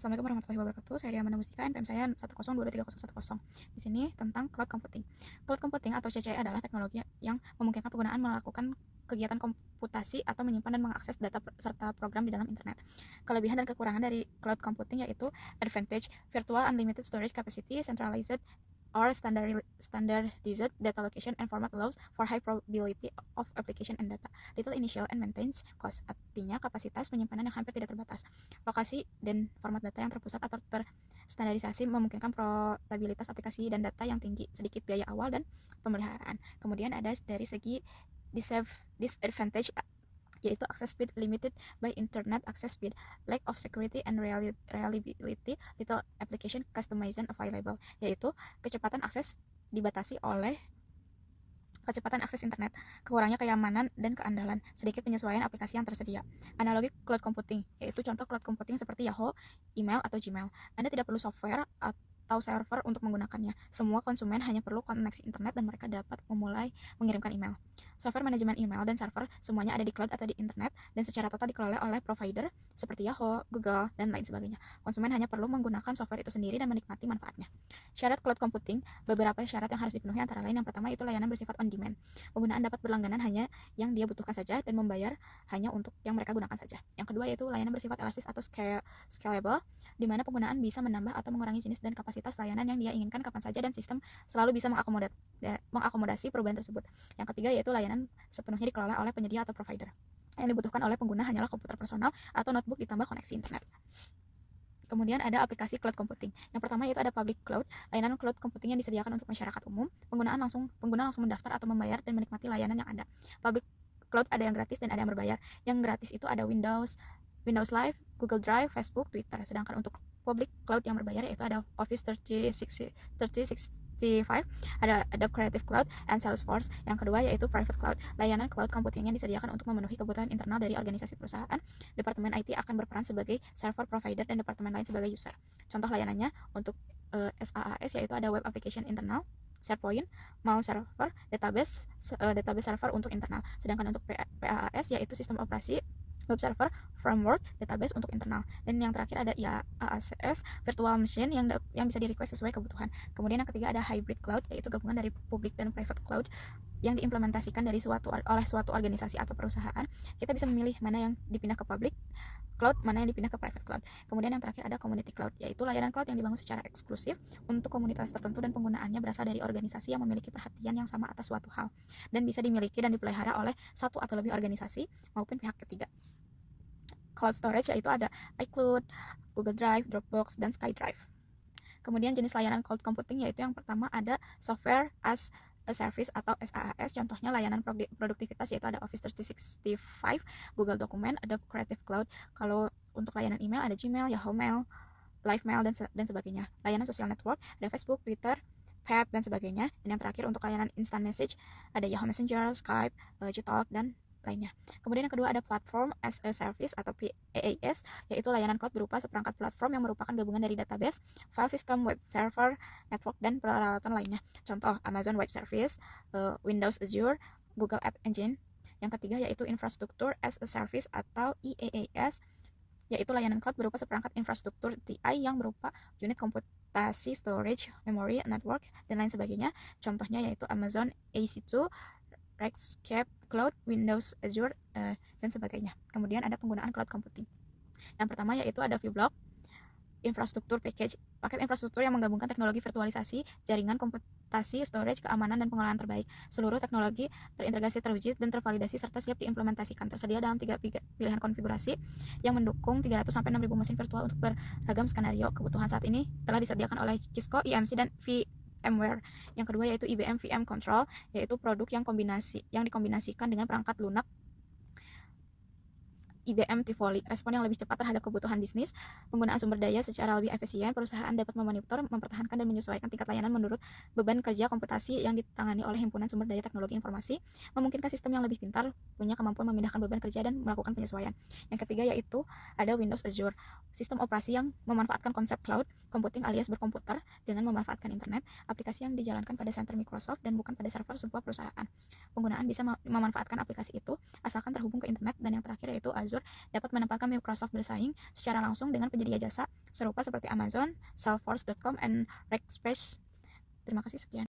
Assalamualaikum warahmatullahi wabarakatuh. Saya Diamanda Mustika, NPM saya 102231010. Di sini tentang cloud computing. Cloud computing atau CCE adalah teknologi yang memungkinkan penggunaan melakukan kegiatan komputasi atau menyimpan dan mengakses data serta program di dalam internet. Kelebihan dan kekurangan dari cloud computing yaitu advantage, virtual unlimited storage capacity, centralized or standardized data location and format allows for high probability of application and data. Little initial and maintenance cost, artinya kapasitas penyimpanan yang hampir tidak terbatas. Lokasi dan format data yang terpusat atau terstandarisasi memungkinkan portabilitas aplikasi dan data yang tinggi, sedikit biaya awal dan pemeliharaan. Kemudian ada dari segi disadvantage, yaitu access speed limited by internet access speed, lack of security and reliability, little application customization available, yaitu kecepatan akses dibatasi oleh kecepatan akses internet, kurangnya kenyamanan dan keandalan, sedikit penyesuaian aplikasi yang tersedia. Analogi cloud computing, yaitu contoh cloud computing seperti Yahoo, email, atau Gmail. Anda tidak perlu software atau server untuk menggunakannya. Semua konsumen hanya perlu koneksi internet dan mereka dapat memulai mengirimkan email. Software manajemen email dan server semuanya ada di cloud atau di internet dan secara total dikelola oleh provider seperti Yahoo, Google, dan lain sebagainya. Konsumen hanya perlu menggunakan software itu sendiri dan menikmati manfaatnya. Syarat cloud computing, beberapa syarat yang harus dipenuhi antara lain yang pertama itu layanan bersifat on demand. Penggunaan dapat berlangganan hanya yang dia butuhkan saja dan membayar hanya untuk yang mereka gunakan saja. Yang kedua yaitu layanan bersifat elastis atau scalable, di mana penggunaan bisa menambah atau mengurangi jenis dan kapasitas layanan yang dia inginkan kapan saja dan sistem selalu bisa mengakomodasi perubahan tersebut. Yang ketiga yaitu layanan sepenuhnya dikelola oleh penyedia atau provider. Yang dibutuhkan oleh pengguna hanyalah komputer personal atau notebook ditambah koneksi internet. Kemudian ada aplikasi cloud computing. Yang pertama yaitu ada public cloud, layanan cloud computing yang disediakan untuk masyarakat umum. Pengguna langsung mendaftar atau membayar dan menikmati layanan yang ada. Public cloud ada yang gratis dan ada yang berbayar. Yang gratis itu ada Windows Live, Google Drive, Facebook, Twitter. Sedangkan untuk public cloud yang berbayar yaitu ada Office 365, ada Adobe Creative Cloud, and Salesforce. Yang kedua yaitu private cloud, layanan cloud computing yang disediakan untuk memenuhi kebutuhan internal dari organisasi perusahaan. Departemen IT akan berperan sebagai server provider dan departemen lain sebagai user. Contoh layanannya untuk SaaS yaitu ada Web Application Internal, SharePoint, Mail Server, database server untuk internal. Sedangkan untuk PaaS yaitu sistem operasi web server, framework, database untuk internal. Dan yang terakhir ada IaaS, virtual machine yang bisa di-request sesuai kebutuhan. Kemudian yang ketiga ada hybrid cloud, yaitu gabungan dari public dan private cloud yang diimplementasikan oleh suatu organisasi atau perusahaan. Kita bisa memilih mana yang dipindah ke public cloud, mana yang dipindah ke private cloud. Kemudian yang terakhir ada community cloud, yaitu layanan cloud yang dibangun secara eksklusif untuk komunitas tertentu dan penggunaannya berasal dari organisasi yang memiliki perhatian yang sama atas suatu hal dan bisa dimiliki dan dipelihara oleh satu atau lebih organisasi maupun pihak ketiga. Cloud storage yaitu ada iCloud, Google Drive, Dropbox, dan SkyDrive. Kemudian jenis layanan cloud computing yaitu yang pertama ada software as a service atau SaaS. Contohnya layanan produktivitas yaitu ada Office 365, Google Document, Adobe Creative Cloud. Kalau untuk layanan email ada Gmail, Yahoo Mail, Live Mail, dan sebagainya. Layanan social network ada Facebook, Twitter, Pet, dan sebagainya. Dan yang terakhir untuk layanan instant message ada Yahoo Messenger, Skype, Gtalk, dan lainnya. Kemudian yang kedua ada platform as a service atau PaaS, yaitu layanan cloud berupa seperangkat platform yang merupakan gabungan dari database, file system, web server, network, dan peralatan lainnya. Contoh Amazon Web Service, Windows Azure, Google App Engine. Yang ketiga yaitu infrastructure as a service atau IaaS, yaitu layanan cloud berupa seperangkat infrastruktur TI yang berupa unit komputasi, storage, memory, network, dan lain sebagainya. Contohnya yaitu Amazon EC2, Redscape Cloud, Windows Azure, dan sebagainya. Kemudian ada penggunaan cloud computing. Yang pertama yaitu ada Vblock, infrastruktur package, paket infrastruktur yang menggabungkan teknologi virtualisasi, jaringan komputasi, storage, keamanan, dan pengelolaan terbaik. Seluruh teknologi terintegrasi, teruji, dan tervalidasi serta siap diimplementasikan. Tersedia dalam 3 pilihan konfigurasi yang mendukung 300-6.000 mesin virtual untuk beragam skenario. Kebutuhan saat ini telah disediakan oleh Cisco, EMC, dan VMware. Yang kedua yaitu IBM VM Control, yaitu produk yang dikombinasikan dengan perangkat lunak IBM Tivoli. Respon yang lebih cepat terhadap kebutuhan bisnis, penggunaan sumber daya secara lebih efisien, perusahaan dapat memonitor, mempertahankan, dan menyesuaikan tingkat layanan menurut beban kerja komputasi yang ditangani oleh himpunan sumber daya teknologi informasi, memungkinkan sistem yang lebih pintar, punya kemampuan memindahkan beban kerja dan melakukan penyesuaian. Yang ketiga yaitu ada Windows Azure, sistem operasi yang memanfaatkan konsep cloud computing alias berkomputer dengan memanfaatkan internet, aplikasi yang dijalankan pada server Microsoft dan bukan pada server sebuah perusahaan. Penggunaan bisa memanfaatkan aplikasi itu asalkan terhubung ke internet. Dan yang terakhir yaitu Azure Azure dapat menempatkan Microsoft bersaing secara langsung dengan penyedia jasa serupa seperti Amazon, Salesforce.com, dan Rackspace. Terima kasih, sekian.